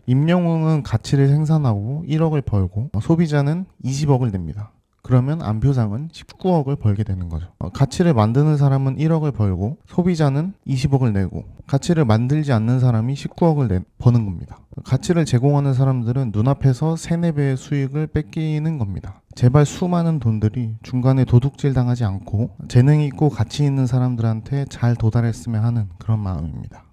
임영웅은 가치를 생산하고 1억을 벌고 소비자는 20억을 냅니다. 그러면 안표상은 19억을 벌게 되는 거죠. 가치를 만드는 사람은 1억을 벌고 소비자는 20억을 내고 가치를 만들지 않는 사람이 19억을 버는 겁니다. 가치를 제공하는 사람들은 눈앞에서 3, 4배의 수익을 뺏기는 겁니다. 제발 수많은 돈들이 중간에 도둑질 당하지 않고 재능 있고 가치 있는 사람들한테 잘 도달했으면 하는 그런 마음입니다.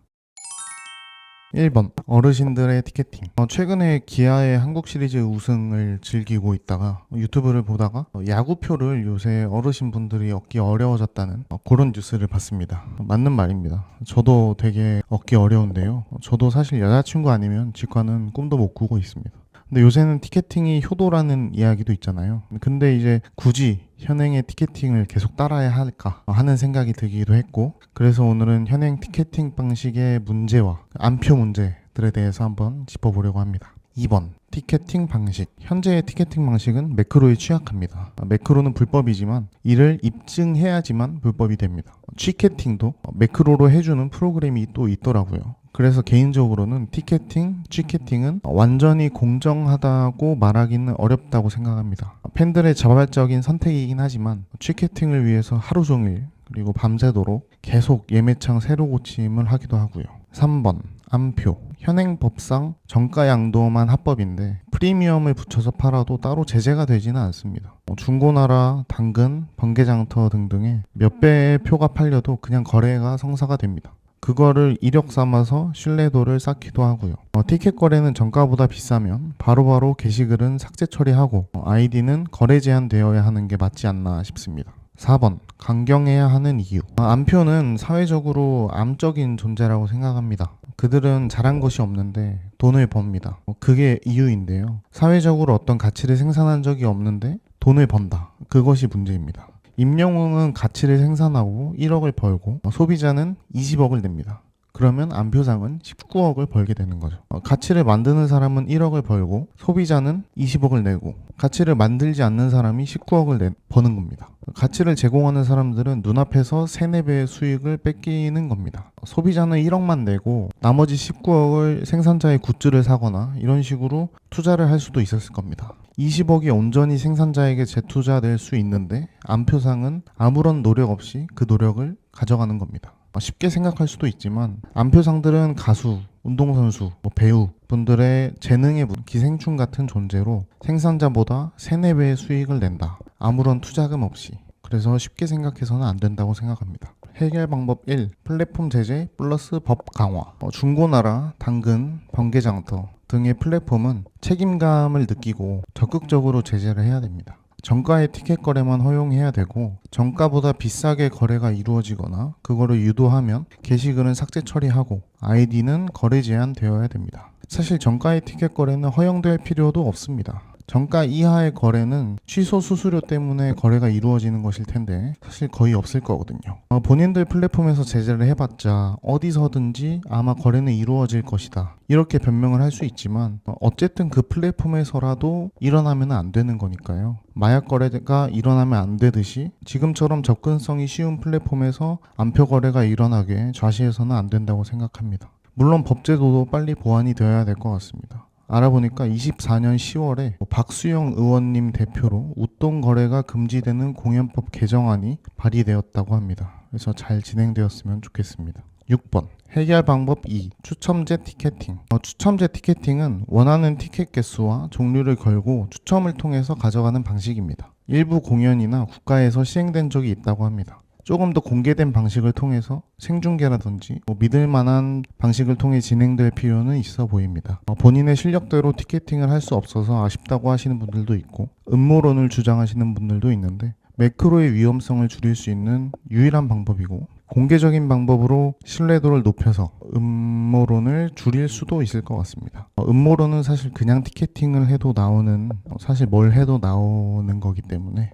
1번 어르신들의 티켓팅. 최근에 기아의 한국 시리즈 우승을 즐기고 있다가 유튜브를 보다가 야구표를 요새 어르신분들이 얻기 어려워졌다는 그런 뉴스를 봤습니다. 맞는 말입니다. 저도 되게 얻기 어려운데요. 저도 사실 여자친구 아니면 직관은 꿈도 못 꾸고 있습니다. 근데 요새는 티켓팅이 효도라는 이야기도 있잖아요. 근데 이제 굳이 현행의 티켓팅을 계속 따라야 할까 하는 생각이 들기도 했고, 그래서 오늘은 현행 티켓팅 방식의 문제와 안표 문제들에 대해서 한번 짚어보려고 합니다. 2번 티켓팅 방식. 현재의 티켓팅 방식은 매크로에 취약합니다. 매크로는 불법이지만 이를 입증해야지만 불법이 됩니다. 취캐팅도 매크로로 해주는 프로그램이 또 있더라고요. 그래서 개인적으로는 티켓팅, 취캐팅은 완전히 공정하다고 말하기는 어렵다고 생각합니다. 팬들의 자발적인 선택이긴 하지만 취캐팅을 위해서 하루 종일 그리고 밤새도록 계속 예매창 새로 고침을 하기도 하고요. 3번 안표. 현행 법상 정가 양도만 합법인데 프리미엄을 붙여서 팔아도 따로 제재가 되지는 않습니다. 중고나라, 당근, 번개장터 등등의 몇 배의 표가 팔려도 그냥 거래가 성사가 됩니다. 그거를 이력 삼아서 신뢰도를 쌓기도 하고요. 티켓 거래는 정가보다 비싸면 바로바로 게시글은 삭제 처리하고 아이디는 거래 제한되어야 하는 게 맞지 않나 싶습니다. 4번 강경해야 하는 이유. 안표는 사회적으로 암적인 존재라고 생각합니다. 그들은 잘한 것이 없는데 돈을 법니다. 그게 이유인데요. 사회적으로 어떤 가치를 생산한 적이 없는데 돈을 번다. 그것이 문제입니다. 임영웅은 가치를 생산하고 1억을 벌고 소비자는 20억을 냅니다. 그러면 안표상은 19억을 벌게 되는 거죠. 가치를 만드는 사람은 1억을 벌고 소비자는 20억을 내고 가치를 만들지 않는 사람이 19억을 버는 겁니다. 가치를 제공하는 사람들은 눈앞에서 3, 4배의 수익을 뺏기는 겁니다. 소비자는 1억만 내고 나머지 19억을 생산자의 굿즈를 사거나 이런 식으로 투자를 할 수도 있었을 겁니다. 20억이 온전히 생산자에게 재투자될 수 있는데 안표상은 아무런 노력 없이 그 노력을 가져가는 겁니다. 쉽게 생각할 수도 있지만 안표상들은 가수, 운동선수, 배우 분들의 재능의 기생충 같은 존재로 생산자보다 3, 4배의 수익을 낸다. 아무런 투자금 없이. 그래서 쉽게 생각해서는 안 된다고 생각합니다. 해결 방법 1. 플랫폼 제재 플러스 법 강화. 중고나라, 당근, 번개장터 등의 플랫폼은 책임감을 느끼고 적극적으로 제재를 해야 됩니다. 정가의 티켓 거래만 허용해야 되고 정가보다 비싸게 거래가 이루어지거나 그거를 유도하면 게시글은 삭제 처리하고 아이디는 거래 제한되어야 됩니다. 사실 정가의 티켓 거래는 허용될 필요도 없습니다. 정가 이하의 거래는 취소 수수료 때문에 거래가 이루어지는 것일 텐데 사실 거의 없을 거거든요. 본인들 플랫폼에서 제재를 해봤자 어디서든지 아마 거래는 이루어질 것이다. 이렇게 변명을 할 수 있지만 어쨌든 그 플랫폼에서라도 일어나면 안 되는 거니까요. 마약 거래가 일어나면 안 되듯이 지금처럼 접근성이 쉬운 플랫폼에서 안표 거래가 일어나게 좌시해서는 안 된다고 생각합니다. 물론 법제도도 빨리 보완이 되어야 될 것 같습니다. 알아보니까 24년 10월에 박수영 의원님 대표로 웃돈 거래가 금지되는 공연법 개정안이 발의되었다고 합니다. 그래서 잘 진행되었으면 좋겠습니다. 6번 해결 방법 2. 추첨제 티켓팅. 추첨제 티켓팅은 원하는 티켓 개수와 종류를 걸고 추첨을 통해서 가져가는 방식입니다. 일부 공연이나 국가에서 시행된 적이 있다고 합니다. 조금 더 공개된 방식을 통해서 생중계라든지 믿을 만한 방식을 통해 진행될 필요는 있어 보입니다. 본인의 실력대로 티켓팅을 할 수 없어서 아쉽다고 하시는 분들도 있고 음모론을 주장하시는 분들도 있는데 매크로의 위험성을 줄일 수 있는 유일한 방법이고 공개적인 방법으로 신뢰도를 높여서 음모론을 줄일 수도 있을 것 같습니다. 음모론은 사실 그냥 티켓팅을 해도 나오는 사실 뭘 해도 나오는 거기 때문에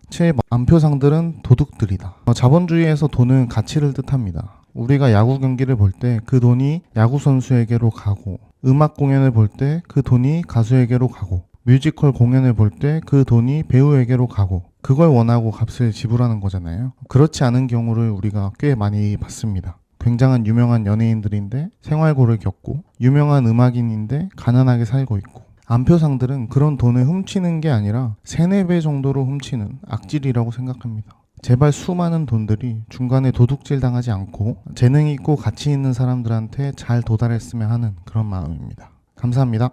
7번 안표상들은 도둑들이다. 자본주의에서 돈은 가치를 뜻합니다. 우리가 야구 경기를 볼 때 그 돈이 야구 선수에게로 가고 음악 공연을 볼 때 그 돈이 가수에게로 가고 뮤지컬 공연을 볼 때 그 돈이 배우에게로 가고 그걸 원하고 값을 지불하는 거잖아요. 그렇지 않은 경우를 우리가 꽤 많이 봤습니다. 굉장한 유명한 연예인들인데 생활고를 겪고 유명한 음악인인데 가난하게 살고 있고 안표상들은 그런 돈을 훔치는 게 아니라 3, 4배 정도로 훔치는 악질이라고 생각합니다. 제발 수많은 돈들이 중간에 도둑질 당하지 않고 재능 있고 가치 있는 사람들한테 잘 도달했으면 하는 그런 마음입니다. 감사합니다.